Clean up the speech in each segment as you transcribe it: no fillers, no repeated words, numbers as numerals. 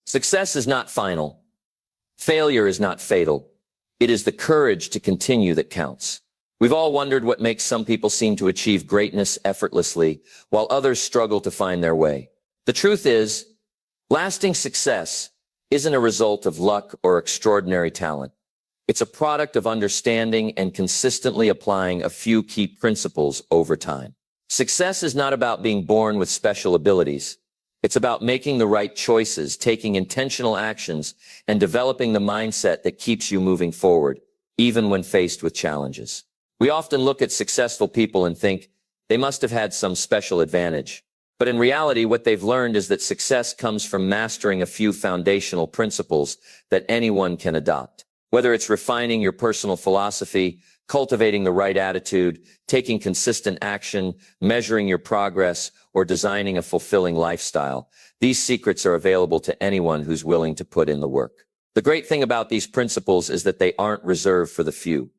Success is not final. Failure is not fatal. It is the courage to continue that counts. We've all wondered what makes some people seem to achieve greatness effortlessly, while others struggle to find their way. The truth is, lasting success isn't a result of luck or extraordinary talent. It's a product of understanding and consistently applying a few key principles over time. Success is not about being born with special abilities. It's about making the right choices, taking intentional actions, and developing the mindset that keeps you moving forward, even when faced with challenges. We often look at successful people and think they must have had some special advantage. But in reality, what they've learned is that success comes from mastering a few foundational principles that anyone can adopt. Whether it's refining your personal philosophy, cultivating the right attitude, taking consistent action, measuring your progress, or designing a fulfilling lifestyle, these secrets are available to anyone who's willing to put in the work. The great thing about these principles is that they aren't reserved for the few.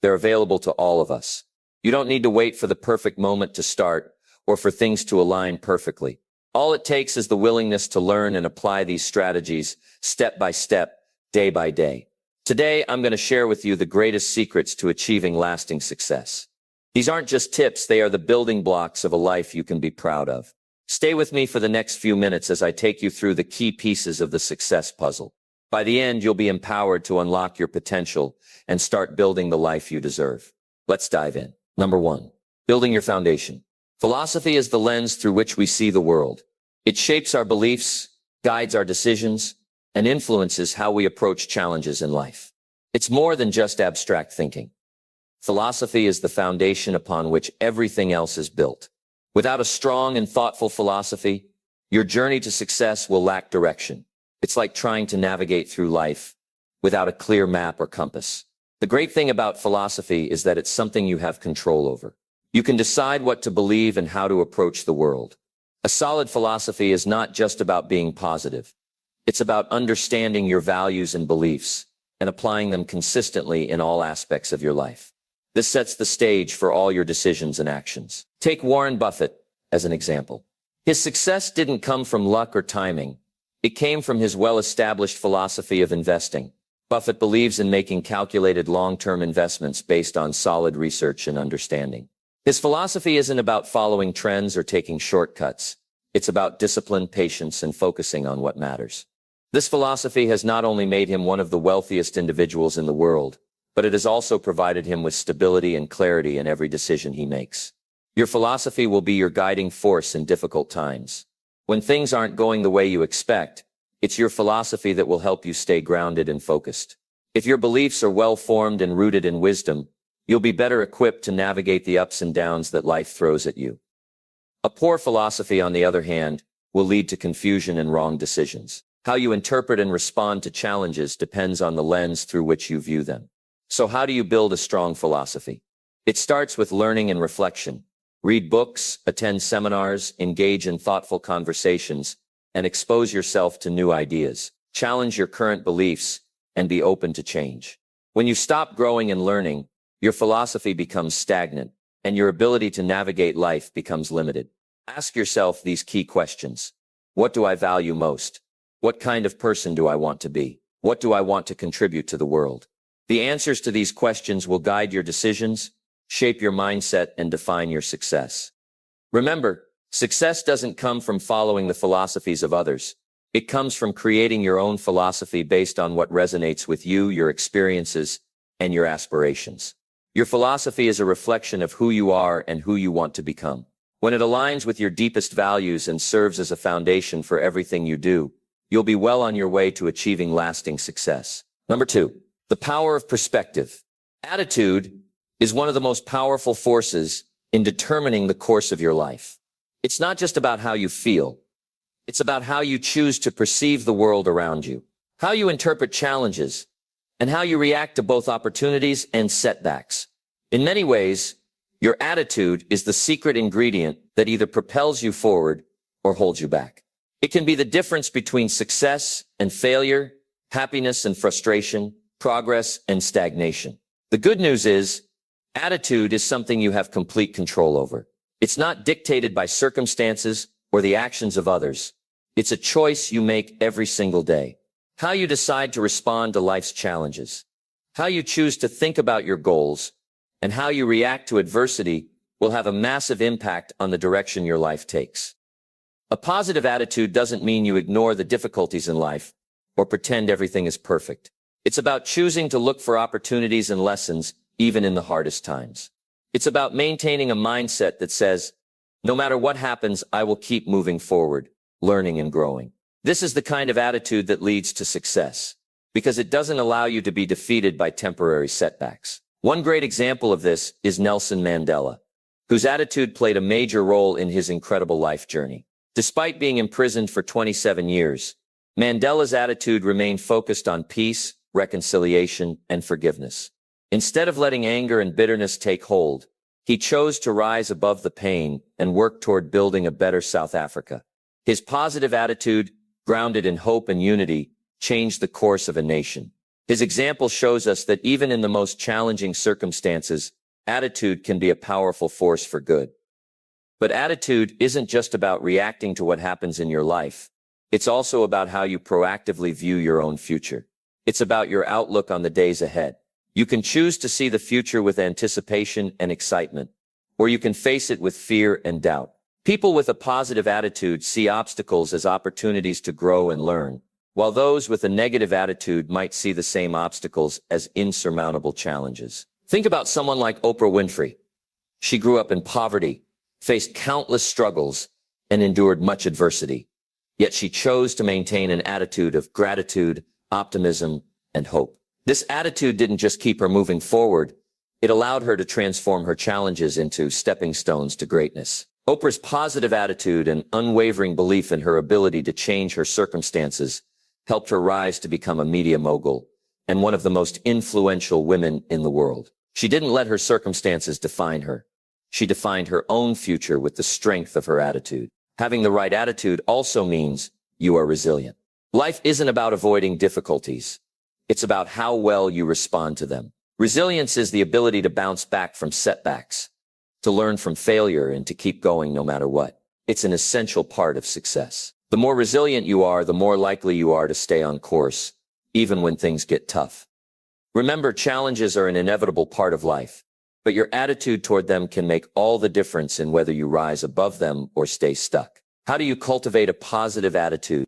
They're available to all of us. You don't need to wait for the perfect moment to start or for things to align perfectly. All it takes is the willingness to learn and apply these strategies step by step, day by day. Today, I'm going to share with you the greatest secrets to achieving lasting success. These aren't just tips, they are the building blocks of a life you can be proud of. Stay with me for the next few minutes as I take you through the key pieces of the success puzzle. By the end, you'll be empowered to unlock your potential and start building the life you deserve. Let's dive in. Number 1, building your foundation. Philosophy is the lens through which we see the world. It shapes our beliefs, guides our decisions, and influences how we approach challenges in life. It's more than just abstract thinking. Philosophy is the foundation upon which everything else is built. Without a strong and thoughtful philosophy, your journey to success will lack direction. It's like trying to navigate through life without a clear map or compass. The great thing about philosophy is that it's something you have control over. You can decide what to believe and how to approach the world. A solid philosophy is not just about being positive. It's about understanding your values and beliefs and applying them consistently in all aspects of your life. This sets the stage for all your decisions and actions. Take Warren Buffett as an example. His success didn't come from luck or timing. It came from his well-established philosophy of investing. Buffett believes in making calculated long-term investments based on solid research and understanding. His philosophy isn't about following trends or taking shortcuts. It's about discipline, patience, and focusing on what matters. This philosophy has not only made him one of the wealthiest individuals in the world, but it has also provided him with stability and clarity in every decision he makes. Your philosophy will be your guiding force in difficult times. When things aren't going the way you expect, it's your philosophy that will help you stay grounded and focused. If your beliefs are well-formed and rooted in wisdom, you'll be better equipped to navigate the ups and downs that life throws at you. A poor philosophy, on the other hand, will lead to confusion and wrong decisions. How you interpret and respond to challenges depends on the lens through which you view them. So how do you build a strong philosophy? It starts with learning and reflection. Read books, attend seminars, engage in thoughtful conversations, and expose yourself to new ideas. Challenge your current beliefs and be open to change. When you stop growing and learning, your philosophy becomes stagnant, and your ability to navigate life becomes limited. Ask yourself these key questions. What do I value most? What kind of person do I want to be? What do I want to contribute to the world? The answers to these questions will guide your decisions, shape your mindset, and define your success. Remember, success doesn't come from following the philosophies of others. It comes from creating your own philosophy based on what resonates with you, your experiences, and your aspirations. Your philosophy is a reflection of who you are and who you want to become. When it aligns with your deepest values and serves as a foundation for everything you do, you'll be well on your way to achieving lasting success. Number 2, the power of perspective. Attitude is one of the most powerful forces in determining the course of your life. It's not just about how you feel. It's about how you choose to perceive the world around you, how you interpret challenges, and how you react to both opportunities and setbacks. In many ways, your attitude is the secret ingredient that either propels you forward or holds you back. It can be the difference between success and failure, happiness and frustration, progress and stagnation. The good news is, attitude is something you have complete control over. It's not dictated by circumstances or the actions of others. It's a choice you make every single day. How you decide to respond to life's challenges, how you choose to think about your goals, and how you react to adversity will have a massive impact on the direction your life takes. A positive attitude doesn't mean you ignore the difficulties in life or pretend everything is perfect. It's about choosing to look for opportunities and lessons even in the hardest times. It's about maintaining a mindset that says, no matter what happens, I will keep moving forward, learning and growing. This is the kind of attitude that leads to success, because it doesn't allow you to be defeated by temporary setbacks. One great example of this is Nelson Mandela, whose attitude played a major role in his incredible life journey. Despite being imprisoned for 27 years, Mandela's attitude remained focused on peace, reconciliation, and forgiveness. Instead of letting anger and bitterness take hold, he chose to rise above the pain and work toward building a better South Africa. His positive attitude, grounded in hope and unity, changed the course of a nation. His example shows us that even in the most challenging circumstances, attitude can be a powerful force for good. But attitude isn't just about reacting to what happens in your life. It's also about how you proactively view your own future. It's about your outlook on the days ahead. You can choose to see the future with anticipation and excitement, or you can face it with fear and doubt. People with a positive attitude see obstacles as opportunities to grow and learn, while those with a negative attitude might see the same obstacles as insurmountable challenges. Think about someone like Oprah Winfrey. She grew up in poverty, faced countless struggles, and endured much adversity. Yet she chose to maintain an attitude of gratitude, optimism, and hope. This attitude didn't just keep her moving forward, it allowed her to transform her challenges into stepping stones to greatness. Oprah's positive attitude and unwavering belief in her ability to change her circumstances helped her rise to become a media mogul and one of the most influential women in the world. She didn't let her circumstances define her. She defined her own future with the strength of her attitude. Having the right attitude also means you are resilient. Life isn't about avoiding difficulties. It's about how well you respond to them. Resilience is the ability to bounce back from setbacks, to learn from failure, and to keep going no matter what. It's an essential part of success. The more resilient you are, the more likely you are to stay on course, even when things get tough. Remember, challenges are an inevitable part of life, but your attitude toward them can make all the difference in whether you rise above them or stay stuck. How do you cultivate a positive attitude?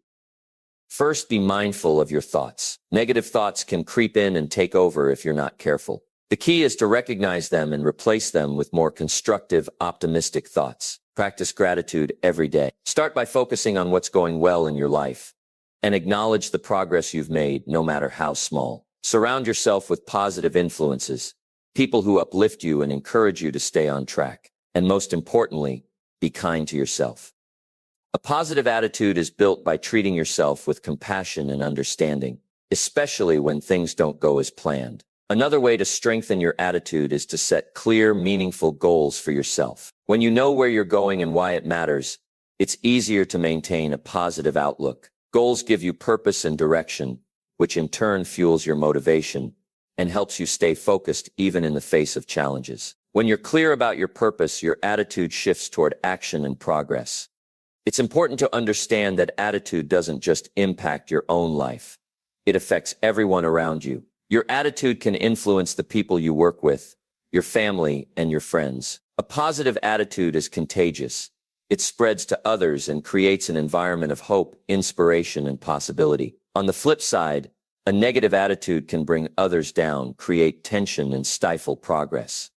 First, be mindful of your thoughts. Negative thoughts can creep in and take over if you're not careful. The key is to recognize them and replace them with more constructive, optimistic thoughts. Practice gratitude every day. Start by focusing on what's going well in your life and acknowledge the progress you've made, no matter how small. Surround yourself with positive influences, people who uplift you and encourage you to stay on track. And most importantly, be kind to yourself. A positive attitude is built by treating yourself with compassion and understanding, especially when things don't go as planned. Another way to strengthen your attitude is to set clear, meaningful goals for yourself. When you know where you're going and why it matters, it's easier to maintain a positive outlook. Goals give you purpose and direction, which in turn fuels your motivation and helps you stay focused even in the face of challenges. When you're clear about your purpose, your attitude shifts toward action and progress. It's important to understand that attitude doesn't just impact your own life. It affects everyone around you. Your attitude can influence the people you work with, your family, and your friends. A positive attitude is contagious. It spreads to others and creates an environment of hope, inspiration, and possibility. On the flip side, a negative attitude can bring others down, create tension, and stifle progress.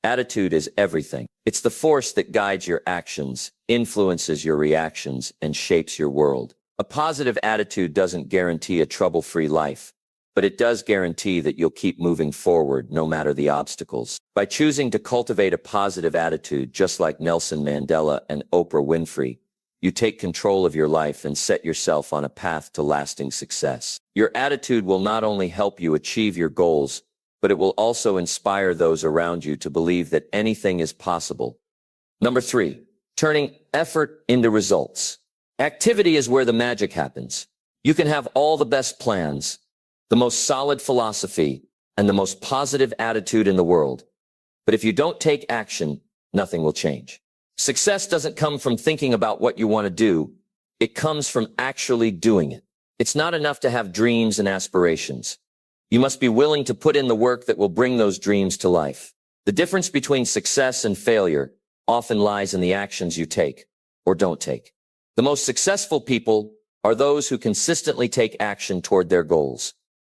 Attitude is everything. It's the force that guides your actions, influences your reactions, and shapes your world. A positive attitude doesn't guarantee a trouble-free life, but it does guarantee that you'll keep moving forward no matter the obstacles. By choosing to cultivate a positive attitude, just like Nelson Mandela and Oprah Winfrey, you take control of your life and set yourself on a path to lasting success. Your attitude will not only help you achieve your goals, but it will also inspire those around you to believe that anything is possible. Number 3, turning effort into results. Activity is where the magic happens. You can have all the best plans, the most solid philosophy, and the most positive attitude in the world. But if you don't take action, nothing will change. Success doesn't come from thinking about what you want to do. It comes from actually doing it. It's not enough to have dreams and aspirations. You must be willing to put in the work that will bring those dreams to life. The difference between success and failure often lies in the actions you take or don't take. The most successful people are those who consistently take action toward their goals,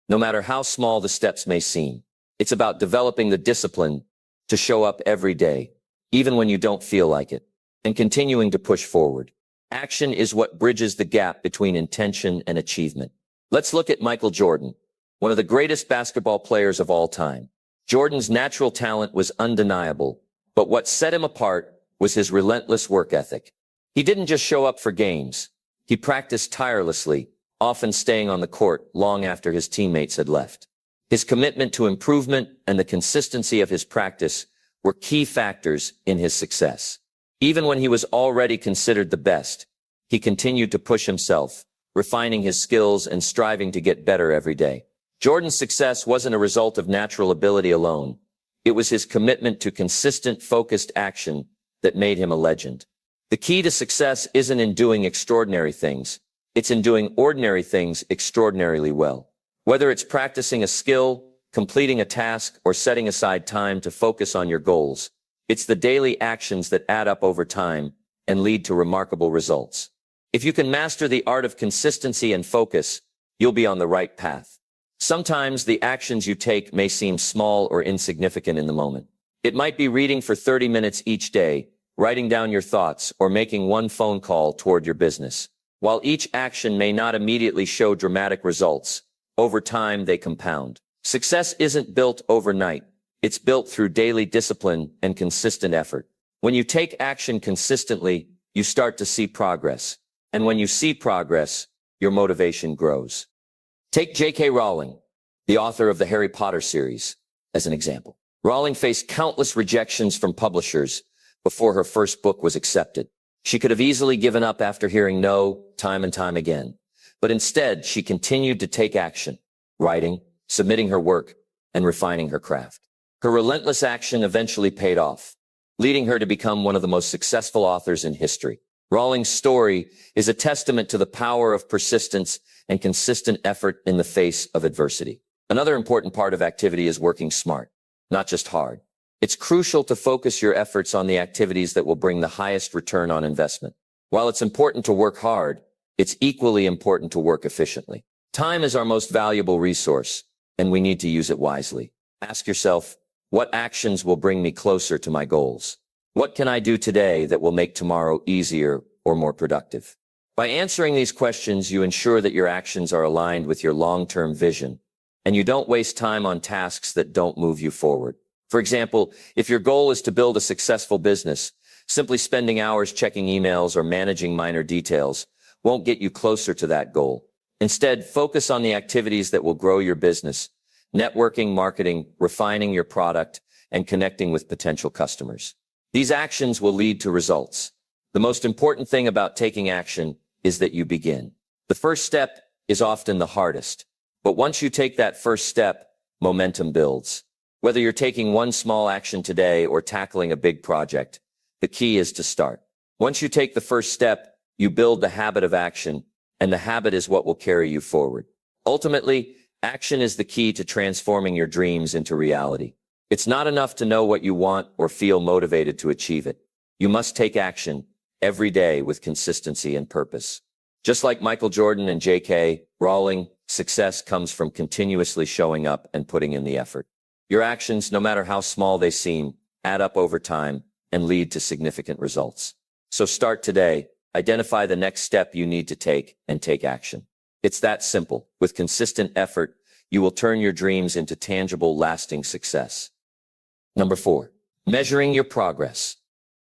no matter how small the steps may seem. It's about developing the discipline to show up every day, even when you don't feel like it, and continuing to push forward. Action is what bridges the gap between intention and achievement. Let's look at Michael Jordan, one of the greatest basketball players of all time. Jordan's natural talent was undeniable, but what set him apart was his relentless work ethic. He didn't just show up for games. He practiced tirelessly, often staying on the court long after his teammates had left. His commitment to improvement and the consistency of his practice were key factors in his success. Even when he was already considered the best, he continued to push himself, refining his skills and striving to get better every day. Jordan's success wasn't a result of natural ability alone. It was his commitment to consistent, focused action that made him a legend. The key to success isn't in doing extraordinary things. It's in doing ordinary things extraordinarily well. Whether it's practicing a skill, completing a task, or setting aside time to focus on your goals, it's the daily actions that add up over time and lead to remarkable results. If you can master the art of consistency and focus, you'll be on the right path. Sometimes the actions you take may seem small or insignificant in the moment. It might be reading for 30 minutes each day, writing down your thoughts, or making one phone call toward your business. While each action may not immediately show dramatic results, over time they compound. Success isn't built overnight. It's built through daily discipline and consistent effort. When you take action consistently, you start to see progress. And when you see progress, your motivation grows. Take J.K. Rowling, the author of the Harry Potter series, as an example. Rowling faced countless rejections from publishers before her first book was accepted. She could have easily given up after hearing no time and time again. But instead, she continued to take action, writing, submitting her work, and refining her craft. Her relentless action eventually paid off, leading her to become one of the most successful authors in history. Rowling's story is a testament to the power of persistence and consistent effort in the face of adversity. Another important part of activity is working smart, not just hard. It's crucial to focus your efforts on the activities that will bring the highest return on investment. While it's important to work hard, it's equally important to work efficiently. Time is our most valuable resource, and we need to use it wisely. Ask yourself, what actions will bring me closer to my goals? What can I do today that will make tomorrow easier or more productive? By answering these questions, you ensure that your actions are aligned with your long-term vision, and you don't waste time on tasks that don't move you forward. For example, if your goal is to build a successful business, simply spending hours checking emails or managing minor details won't get you closer to that goal. Instead, focus on the activities that will grow your business: networking, marketing, refining your product, and connecting with potential customers. These actions will lead to results. The most important thing about taking action is that you begin. The first step is often the hardest, but once you take that first step, momentum builds. Whether you're taking one small action today or tackling a big project, the key is to start. Once you take the first step, you build the habit of action, and the habit is what will carry you forward. Ultimately, action is the key to transforming your dreams into reality. It's not enough to know what you want or feel motivated to achieve it. You must take action every day with consistency and purpose. Just like Michael Jordan and J.K. Rowling, success comes from continuously showing up and putting in the effort. Your actions, no matter how small they seem, add up over time and lead to significant results. So start today. Identify the next step you need to take and take action. It's that simple. With consistent effort, you will turn your dreams into tangible, lasting success. Number 4, measuring your progress.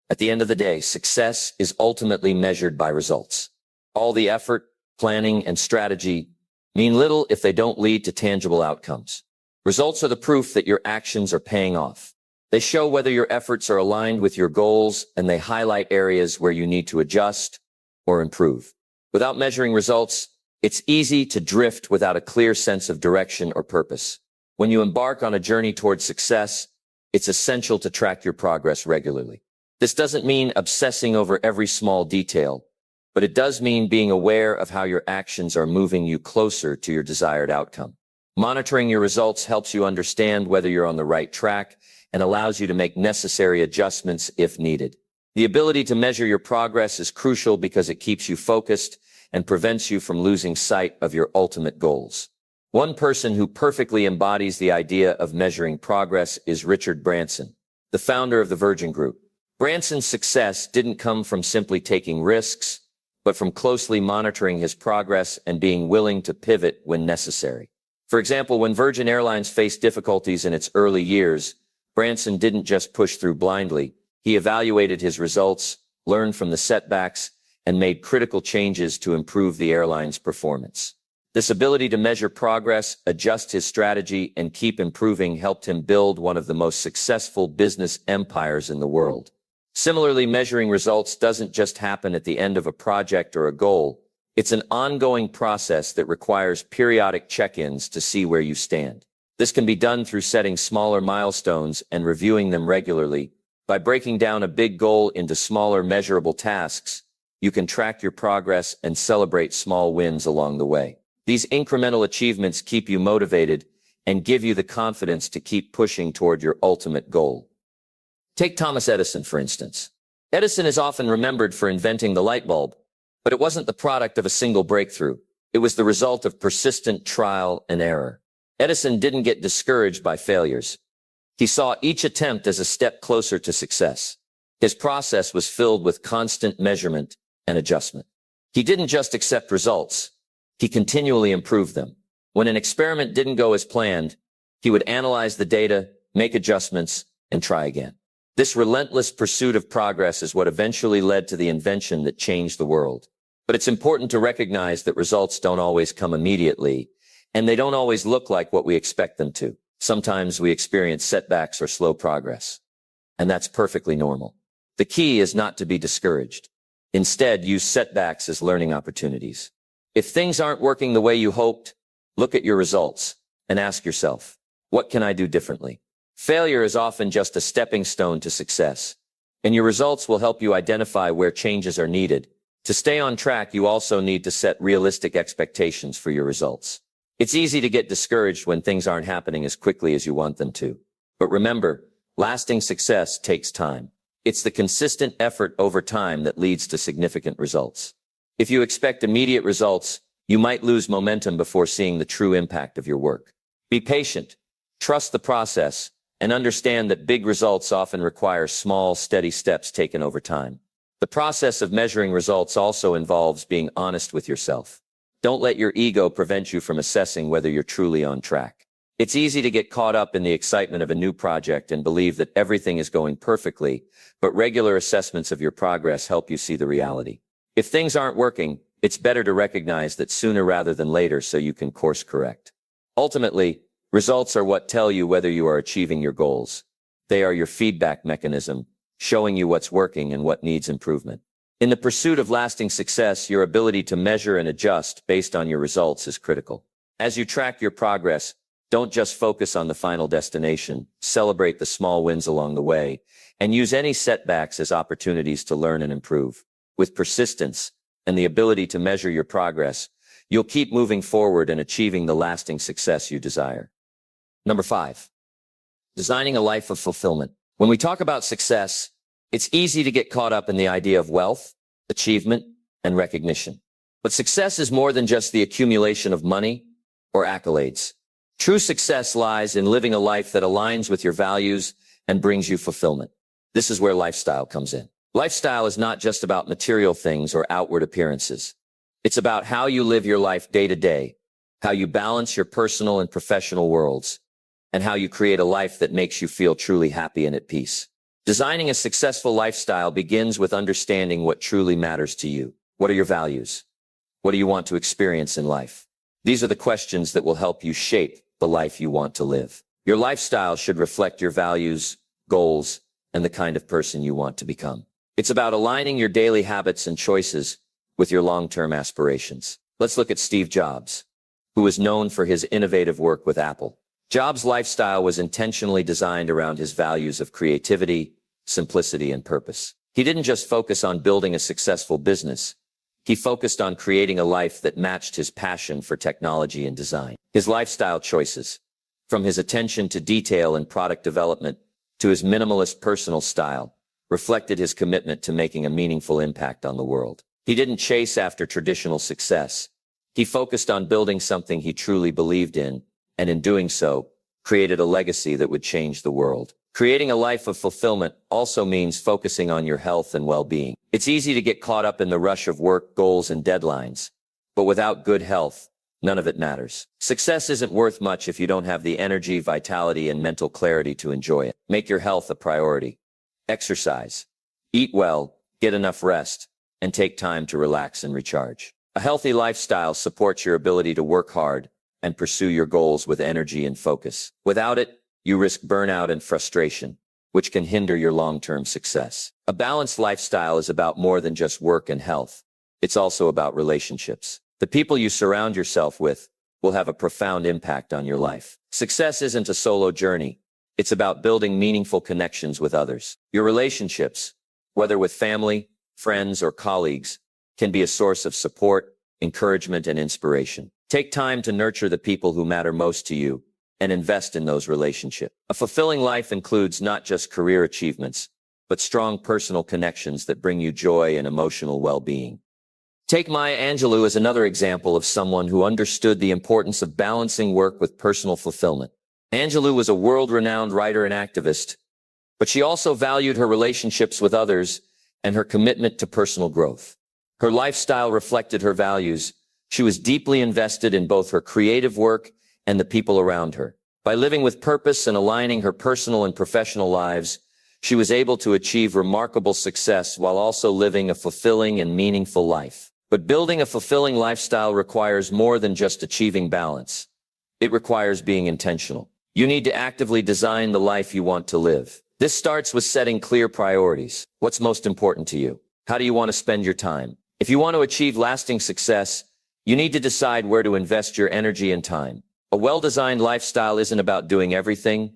At the end of the day, success is ultimately measured by results. All the effort, planning, and strategy mean little if they don't lead to tangible outcomes. Results are the proof that your actions are paying off. They show whether your efforts are aligned with your goals, and they highlight areas where you need to adjust or improve. Without measuring results, it's easy to drift without a clear sense of direction or purpose. When you embark on a journey towards success, it's essential to track your progress regularly. This doesn't mean obsessing over every small detail, but it does mean being aware of how your actions are moving you closer to your desired outcome. Monitoring your results helps you understand whether you're on the right track and allows you to make necessary adjustments if needed. The ability to measure your progress is crucial because it keeps you focused and prevents you from losing sight of your ultimate goals. One person who perfectly embodies the idea of measuring progress is Richard Branson, the founder of the Virgin Group. Branson's success didn't come from simply taking risks, but from closely monitoring his progress and being willing to pivot when necessary. For example, when Virgin Airlines faced difficulties in its early years, Branson didn't just push through blindly. He evaluated his results, learned from the setbacks, and made critical changes to improve the airline's performance. This ability to measure progress, adjust his strategy, and keep improving helped him build one of the most successful business empires in the world. Similarly, measuring results doesn't just happen at the end of a project or a goal. It's an ongoing process that requires periodic check-ins to see where you stand. This can be done through setting smaller milestones and reviewing them regularly. By breaking down a big goal into smaller measurable tasks, you can track your progress and celebrate small wins along the way. These incremental achievements keep you motivated and give you the confidence to keep pushing toward your ultimate goal. Take Thomas Edison, for instance. Edison is often remembered for inventing the light bulb, but it wasn't the product of a single breakthrough. It was the result of persistent trial and error. Edison didn't get discouraged by failures. He saw each attempt as a step closer to success. His process was filled with constant measurement and adjustment. He didn't just accept results. He continually improved them. When an experiment didn't go as planned, he would analyze the data, make adjustments, and try again. This relentless pursuit of progress is what eventually led to the invention that changed the world. But it's important to recognize that results don't always come immediately, and they don't always look like what we expect them to. Sometimes we experience setbacks or slow progress, and that's perfectly normal. The key is not to be discouraged. Instead, use setbacks as learning opportunities. If things aren't working the way you hoped, look at your results and ask yourself, what can I do differently? Failure is often just a stepping stone to success, and your results will help you identify where changes are needed. To stay on track, you also need to set realistic expectations for your results. It's easy to get discouraged when things aren't happening as quickly as you want them to. But remember, lasting success takes time. It's the consistent effort over time that leads to significant results. If you expect immediate results, you might lose momentum before seeing the true impact of your work. Be patient, trust the process, and understand that big results often require small, steady steps taken over time. The process of measuring results also involves being honest with yourself. Don't let your ego prevent you from assessing whether you're truly on track. It's easy to get caught up in the excitement of a new project and believe that everything is going perfectly, but regular assessments of your progress help you see the reality. If things aren't working, it's better to recognize that sooner rather than later so you can course correct. Ultimately, results are what tell you whether you are achieving your goals. They are your feedback mechanism, showing you what's working and what needs improvement. In the pursuit of lasting success, your ability to measure and adjust based on your results is critical. As you track your progress, don't just focus on the final destination. Celebrate the small wins along the way, and use any setbacks as opportunities to learn and improve. With persistence and the ability to measure your progress, you'll keep moving forward and achieving the lasting success you desire. Number 5, designing a life of fulfillment. When we talk about success, it's easy to get caught up in the idea of wealth, achievement, and recognition. But success is more than just the accumulation of money or accolades. True success lies in living a life that aligns with your values and brings you fulfillment. This is where lifestyle comes in. Lifestyle is not just about material things or outward appearances. It's about how you live your life day to day, how you balance your personal and professional worlds, and how you create a life that makes you feel truly happy and at peace. Designing a successful lifestyle begins with understanding what truly matters to you. What are your values? What do you want to experience in life? These are the questions that will help you shape the life you want to live. Your lifestyle should reflect your values, goals, and the kind of person you want to become. It's about aligning your daily habits and choices with your long-term aspirations. Let's look at Steve Jobs, who was known for his innovative work with Apple. Jobs' lifestyle was intentionally designed around his values of creativity, simplicity, and purpose. He didn't just focus on building a successful business. He focused on creating a life that matched his passion for technology and design. His lifestyle choices, from his attention to detail and product development to his minimalist personal style, reflected his commitment to making a meaningful impact on the world. He didn't chase after traditional success. He focused on building something he truly believed in, and in doing so, created a legacy that would change the world. Creating a life of fulfillment also means focusing on your health and well-being. It's easy to get caught up in the rush of work, goals, and deadlines. But without good health, none of it matters. Success isn't worth much if you don't have the energy, vitality, and mental clarity to enjoy it. Make your health a priority. Exercise. Eat well, get enough rest, and take time to relax and recharge. A healthy lifestyle supports your ability to work hard and pursue your goals with energy and focus. Without it, you risk burnout and frustration, which can hinder your long-term success. A balanced lifestyle is about more than just work and health. It's also about relationships. The people you surround yourself with will have a profound impact on your life. Success isn't a solo journey. It's about building meaningful connections with others. Your relationships, whether with family, friends, or colleagues, can be a source of support, encouragement, and inspiration. Take time to nurture the people who matter most to you and invest in those relationships. A fulfilling life includes not just career achievements, but strong personal connections that bring you joy and emotional well-being. Take Maya Angelou as another example of someone who understood the importance of balancing work with personal fulfillment. Angelou was a world-renowned writer and activist, but she also valued her relationships with others and her commitment to personal growth. Her lifestyle reflected her values. She was deeply invested in both her creative work and the people around her. By living with purpose and aligning her personal and professional lives, she was able to achieve remarkable success while also living a fulfilling and meaningful life. But building a fulfilling lifestyle requires more than just achieving balance. It requires being intentional. You need to actively design the life you want to live. This starts with setting clear priorities. What's most important to you? How do you want to spend your time? If you want to achieve lasting success, you need to decide where to invest your energy and time. A well-designed lifestyle isn't about doing everything.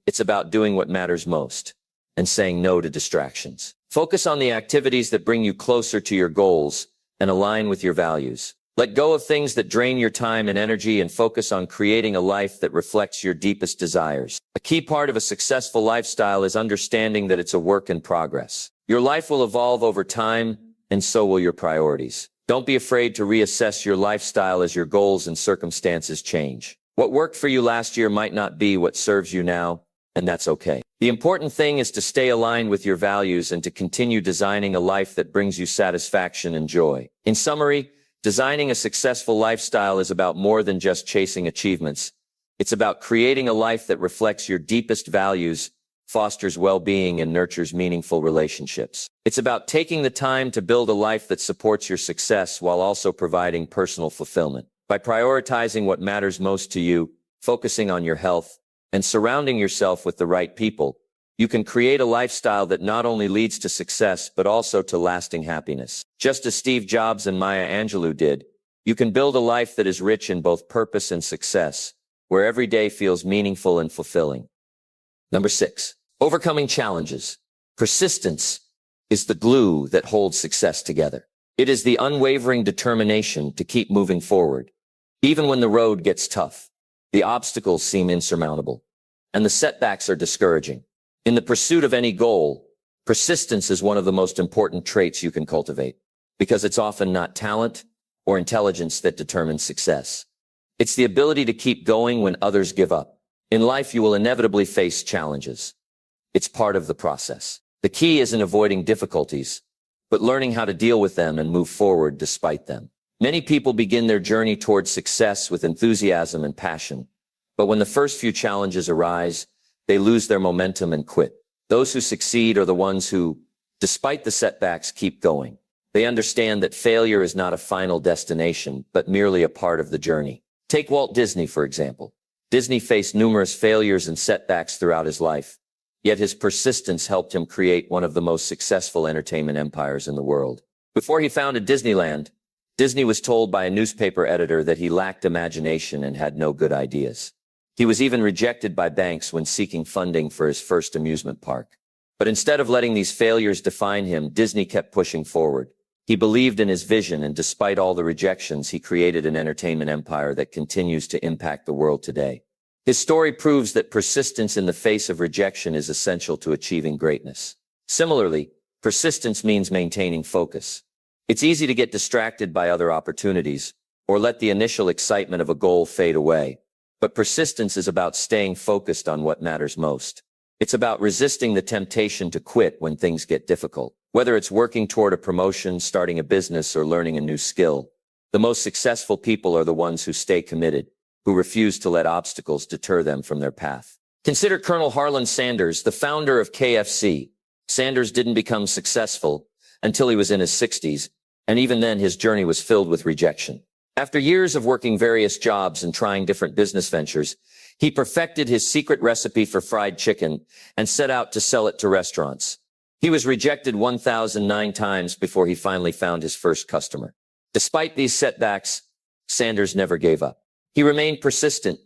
It's about doing what matters most and saying no to distractions. Focus on the activities that bring you closer to your goals and align with your values. Let go of things that drain your time and energy and focus on creating a life that reflects your deepest desires. A key part of a successful lifestyle is understanding that it's a work in progress. Your life will evolve over time, and so will your priorities. Don't be afraid to reassess your lifestyle as your goals and circumstances change. What worked for you last year might not be what serves you now, and that's okay. The important thing is to stay aligned with your values and to continue designing a life that brings you satisfaction and joy. In summary, designing a successful lifestyle is about more than just chasing achievements. It's about creating a life that reflects your deepest values, fosters well-being, and nurtures meaningful relationships. It's about taking the time to build a life that supports your success while also providing personal fulfillment. By prioritizing what matters most to you, focusing on your health, and surrounding yourself with the right people, you can create a lifestyle that not only leads to success but also to lasting happiness. Just as Steve Jobs and Maya Angelou did, you can build a life that is rich in both purpose and success, where every day feels meaningful and fulfilling. Number 6, overcoming challenges. Persistence is the glue that holds success together. It is the unwavering determination to keep moving forward, even when the road gets tough, the obstacles seem insurmountable, and the setbacks are discouraging. In the pursuit of any goal, persistence is one of the most important traits you can cultivate, because it's often not talent or intelligence that determines success. It's the ability to keep going when others give up. In life, you will inevitably face challenges. It's part of the process. The key isn't avoiding difficulties, but learning how to deal with them and move forward despite them. Many people begin their journey towards success with enthusiasm and passion, but when the first few challenges arise, they lose their momentum and quit. Those who succeed are the ones who, despite the setbacks, keep going. They understand that failure is not a final destination, but merely a part of the journey. Take Walt Disney, for example. Disney faced numerous failures and setbacks throughout his life, yet his persistence helped him create one of the most successful entertainment empires in the world. Before he founded Disneyland, Disney was told by a newspaper editor that he lacked imagination and had no good ideas. He was even rejected by banks when seeking funding for his first amusement park. But instead of letting these failures define him, Disney kept pushing forward. He believed in his vision, and despite all the rejections, he created an entertainment empire that continues to impact the world today. His story proves that persistence in the face of rejection is essential to achieving greatness. Similarly, persistence means maintaining focus. It's easy to get distracted by other opportunities or let the initial excitement of a goal fade away. But persistence is about staying focused on what matters most. It's about resisting the temptation to quit when things get difficult. Whether it's working toward a promotion, starting a business, or learning a new skill, the most successful people are the ones who stay committed, who refuse to let obstacles deter them from their path. Consider Colonel Harlan Sanders, the founder of KFC. Sanders didn't become successful until he was in his 60s, and even then his journey was filled with rejection. After years of working various jobs and trying different business ventures, he perfected his secret recipe for fried chicken and set out to sell it to restaurants. He was rejected 1,009 times before he finally found his first customer. Despite these setbacks, Sanders never gave up. He remained persistent,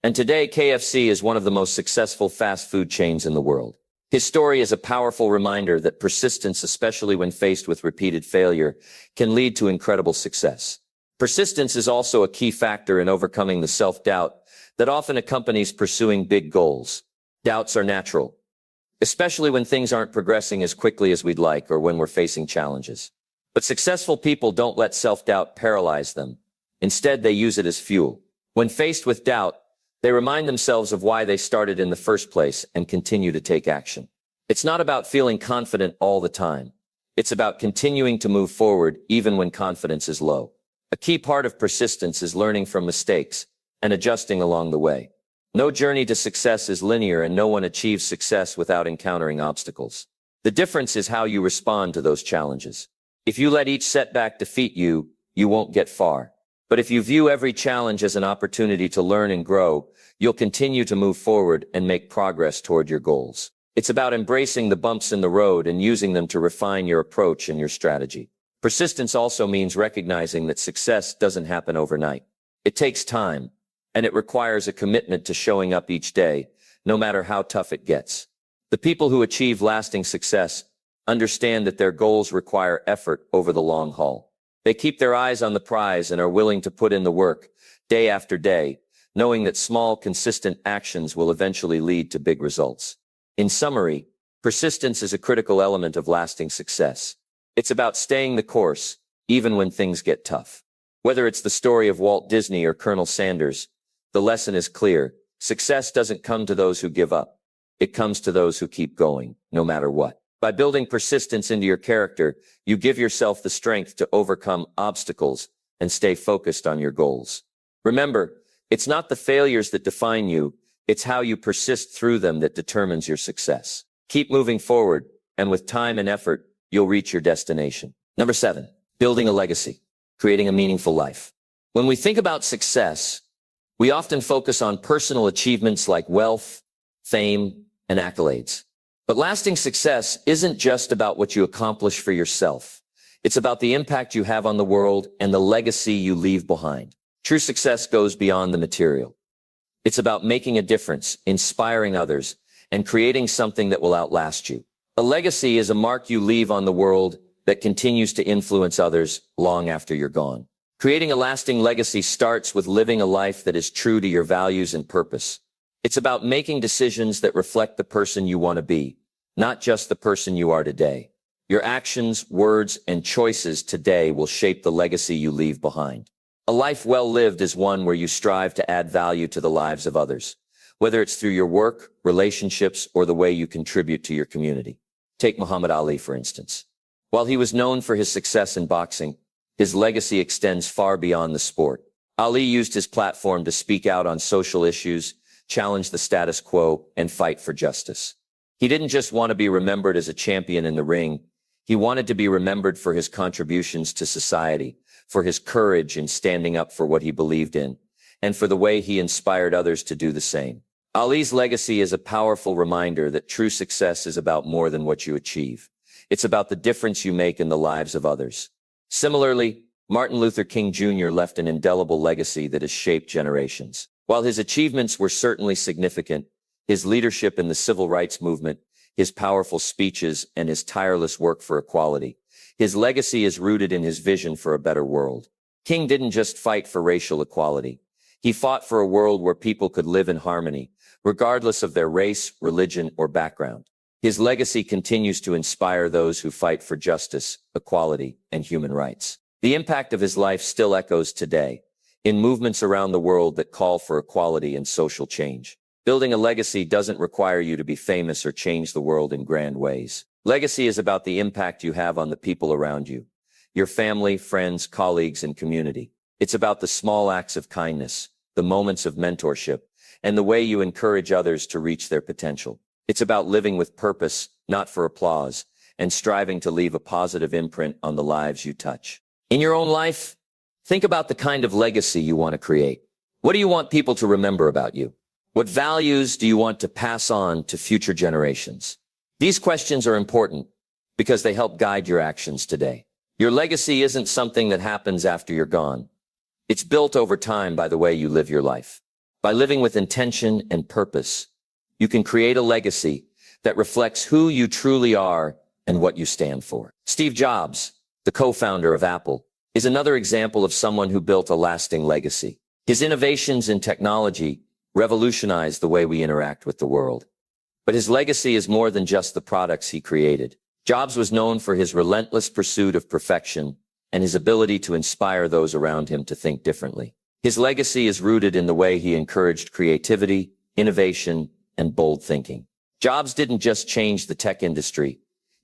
and today KFC is one of the most successful fast food chains in the world. His story is a powerful reminder that persistence, especially when faced with repeated failure, can lead to incredible success. Persistence is also a key factor in overcoming the self-doubt that often accompanies pursuing big goals. Doubts are natural, especially when things aren't progressing as quickly as we'd like or when we're facing challenges. But successful people don't let self-doubt paralyze them. Instead, they use it as fuel. When faced with doubt, they remind themselves of why they started in the first place and continue to take action. It's not about feeling confident all the time. It's about continuing to move forward even when confidence is low. A key part of persistence is learning from mistakes and adjusting along the way. No journey to success is linear, and no one achieves success without encountering obstacles. The difference is how you respond to those challenges. If you let each setback defeat you, you won't get far. But if you view every challenge as an opportunity to learn and grow, you'll continue to move forward and make progress toward your goals. It's about embracing the bumps in the road and using them to refine your approach and your strategy. Persistence also means recognizing that success doesn't happen overnight. It takes time, and it requires a commitment to showing up each day, no matter how tough it gets. The people who achieve lasting success understand that their goals require effort over the long haul. They keep their eyes on the prize and are willing to put in the work, day after day, knowing that small, consistent actions will eventually lead to big results. In summary, persistence is a critical element of lasting success. It's about staying the course, even when things get tough. Whether it's the story of Walt Disney or Colonel Sanders, the lesson is clear. Success doesn't come to those who give up. It comes to those who keep going, no matter what. By building persistence into your character, you give yourself the strength to overcome obstacles and stay focused on your goals. Remember, it's not the failures that define you, it's how you persist through them that determines your success. Keep moving forward, and with time and effort, you'll reach your destination. Number 7, building a legacy, creating a meaningful life. When we think about success, we often focus on personal achievements like wealth, fame, and accolades. But lasting success isn't just about what you accomplish for yourself. It's about the impact you have on the world and the legacy you leave behind. True success goes beyond the material. It's about making a difference, inspiring others, and creating something that will outlast you. A legacy is a mark you leave on the world that continues to influence others long after you're gone. Creating a lasting legacy starts with living a life that is true to your values and purpose. It's about making decisions that reflect the person you want to be, not just the person you are today. Your actions, words, and choices today will shape the legacy you leave behind. A life well lived is one where you strive to add value to the lives of others, whether it's through your work, relationships, or the way you contribute to your community. Take Muhammad Ali, for instance. While he was known for his success in boxing, his legacy extends far beyond the sport. Ali used his platform to speak out on social issues, challenge the status quo, and fight for justice. He didn't just want to be remembered as a champion in the ring. He wanted to be remembered for his contributions to society, for his courage in standing up for what he believed in, and for the way he inspired others to do the same. Ali's legacy is a powerful reminder that true success is about more than what you achieve. It's about the difference you make in the lives of others. Similarly, Martin Luther King Jr. left an indelible legacy that has shaped generations. While his achievements were certainly significant, his leadership in the civil rights movement, his powerful speeches, and his tireless work for equality, His legacy is rooted in his vision for a better world. King didn't just fight for racial equality. He fought for a world where people could live in harmony, regardless of their race, religion, or background. His legacy continues to inspire those who fight for justice, equality, and human rights. The impact of his life still echoes today, in movements around the world that call for equality and social change. Building a legacy doesn't require you to be famous or change the world in grand ways. Legacy is about the impact you have on the people around you, your family, friends, colleagues, and community. It's about the small acts of kindness, the moments of mentorship, and the way you encourage others to reach their potential. It's about living with purpose, not for applause, and striving to leave a positive imprint on the lives you touch. In your own life, think about the kind of legacy you want to create. What do you want people to remember about you? What values do you want to pass on to future generations? These questions are important because they help guide your actions today. Your legacy isn't something that happens after you're gone. It's built over time by the way you live your life. By living with intention and purpose, you can create a legacy that reflects who you truly are and what you stand for. Steve Jobs, the co-founder of Apple, is another example of someone who built a lasting legacy. His innovations in technology revolutionized the way we interact with the world. But his legacy is more than just the products he created. Jobs was known for his relentless pursuit of perfection and his ability to inspire those around him to think differently. His legacy is rooted in the way he encouraged creativity, innovation, and bold thinking. Jobs didn't just change the tech industry.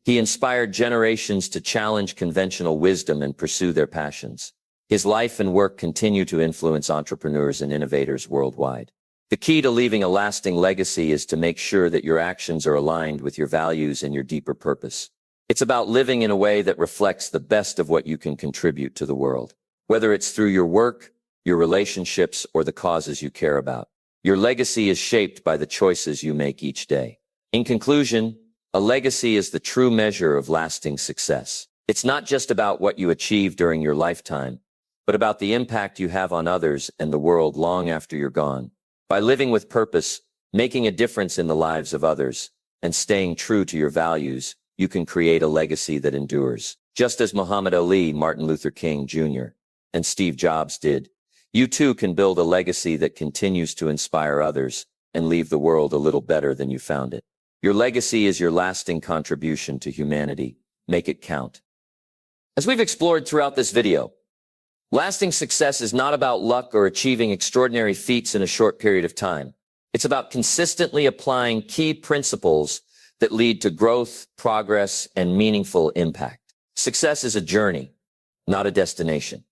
He inspired generations to challenge conventional wisdom and pursue their passions. His life and work continue to influence entrepreneurs and innovators worldwide. The key to leaving a lasting legacy is to make sure that your actions are aligned with your values and your deeper purpose. It's about living in a way that reflects the best of what you can contribute to the world. Whether it's through your work, your relationships, or the causes you care about, your legacy is shaped by the choices you make each day. In conclusion, a legacy is the true measure of lasting success. It's not just about what you achieve during your lifetime, but about the impact you have on others and the world long after you're gone. By living with purpose, making a difference in the lives of others, and staying true to your values, you can create a legacy that endures. Just as Muhammad Ali, Martin Luther King Jr., and Steve Jobs did, you too can build a legacy that continues to inspire others and leave the world a little better than you found it. Your legacy is your lasting contribution to humanity. Make it count. As we've explored throughout this video, lasting success is not about luck or achieving extraordinary feats in a short period of time. It's about consistently applying key principles that lead to growth, progress, and meaningful impact. Success is a journey, not a destination.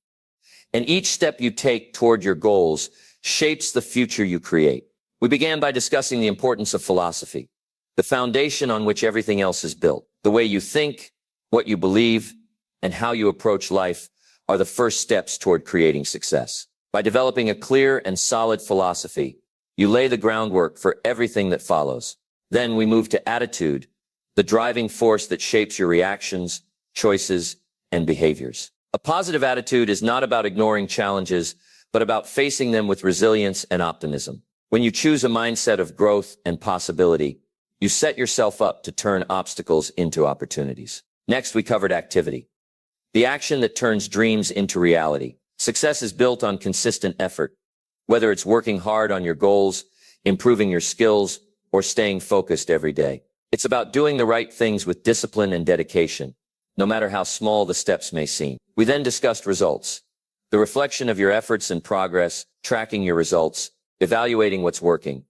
And each step you take toward your goals shapes the future you create. We began by discussing the importance of philosophy, the foundation on which everything else is built. The way you think, what you believe, and how you approach life are the first steps toward creating success. By developing a clear and solid philosophy, you lay the groundwork for everything that follows. Then we move to attitude, the driving force that shapes your reactions, choices, and behaviors. A positive attitude is not about ignoring challenges, but about facing them with resilience and optimism. When you choose a mindset of growth and possibility, you set yourself up to turn obstacles into opportunities. Next, we covered activity, the action that turns dreams into reality. Success is built on consistent effort, whether it's working hard on your goals, improving your skills, or staying focused every day. It's about doing the right things with discipline and dedication, no matter how small the steps may seem. We then discussed results, the reflection of your efforts and progress, tracking your results, evaluating what's working,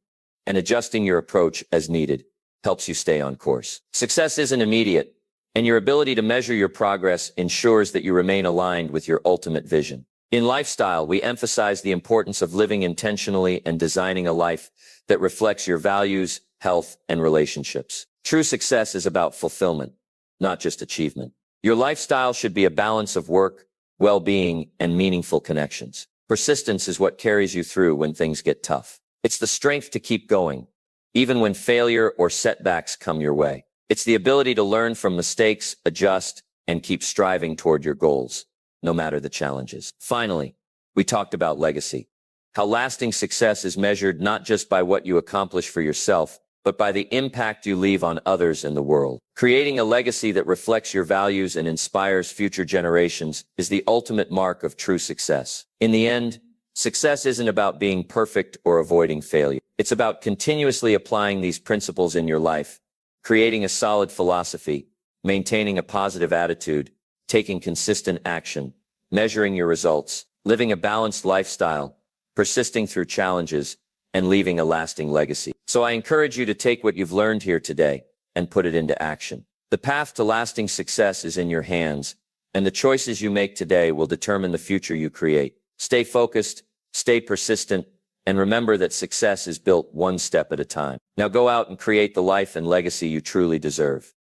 and adjusting your approach as needed helps you stay on course. Success isn't immediate, and your ability to measure your progress ensures that you remain aligned with your ultimate vision. In lifestyle, we emphasize the importance of living intentionally and designing a life that reflects your values, health, and relationships. True success is about fulfillment, not just achievement. Your lifestyle should be a balance of work, well-being, and meaningful connections. Persistence is what carries you through when things get tough. It's the strength to keep going, even when failure or setbacks come your way. It's the ability to learn from mistakes, adjust, and keep striving toward your goals, no matter the challenges. Finally, we talked about legacy, how lasting success is measured not just by what you accomplish for yourself, but by the impact you leave on others and the world. Creating a legacy that reflects your values and inspires future generations is the ultimate mark of true success. In the end, success isn't about being perfect or avoiding failure. It's about continuously applying these principles in your life, creating a solid philosophy, maintaining a positive attitude, taking consistent action, measuring your results, living a balanced lifestyle, persisting through challenges, and leaving a lasting legacy. So I encourage you to take what you've learned here today and put it into action. The path to lasting success is in your hands, and the choices you make today will determine the future you create. Stay focused, stay persistent, and remember that success is built one step at a time. Now go out and create the life and legacy you truly deserve.